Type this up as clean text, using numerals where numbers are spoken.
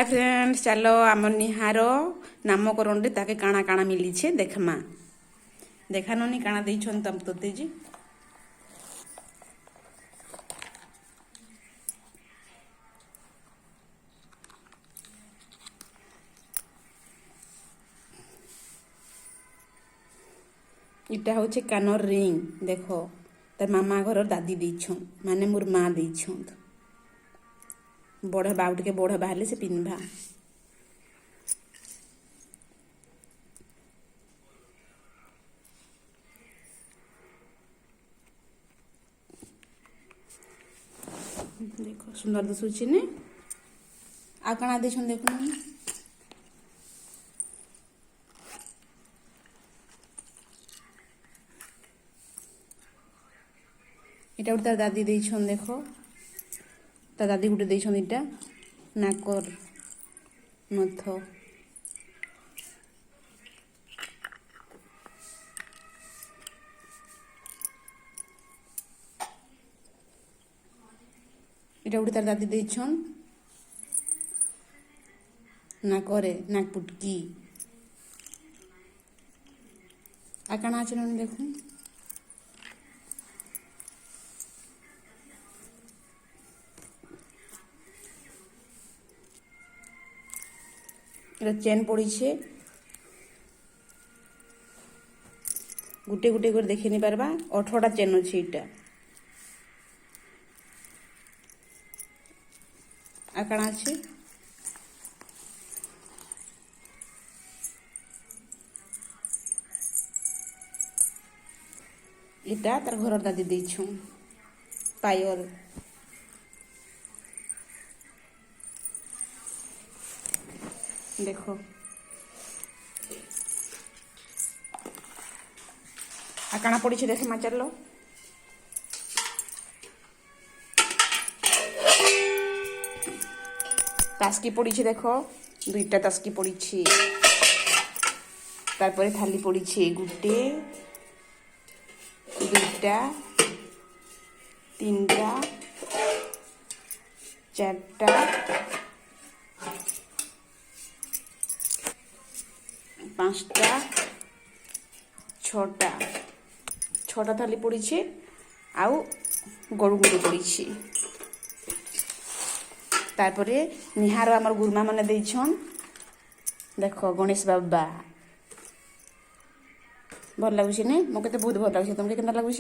Hi friends, चलो आम निहार नामकरण ताके काଣା काଣା मिली देखमा। देखा नी काଣା देछन तम तोते जी। इटा हूँ कानर रिंग। देखो तार मामा घर दादी देछन माने मोर माँ देछन। बड़ बाउट के बड़ बाहले से पिन्भा। देखो सुंदर दिशुची ने आ काଣା देछन देखो नी। इटा गोटे तार दादी देछन। देखो तार दादी गोटे देछन इटा नाकर नथ। इटा गोटे तार दादी देछन नाकरे नाक पुटकी। आ काଣା আছে না দেখুন। এটা চেন পড়িছে গুটে গুটে করে দেখে নি পারবা। 18টা চেন আছে এটা। আর কাଣା আছে এটা তার ঘরের দাদি দিয়েছ পায়ল। देखो आ काଣା पड़ी देखे मा चलो। तास्की पड़ी देखो दुईटा तास्की पड़ी। तारपरे थाली पड़ी गुटे दुईटा तीनटा चारटा पाँचटा छटा छटा थाली पड़ी आउ गरु गुटे पड़ी। तारपरे निहार आमर गुरुमा माने देछन। देखो गणेश बाबा भल लगुच ने मोके तो बहुत भल लगुच। तुमके केना लगुच।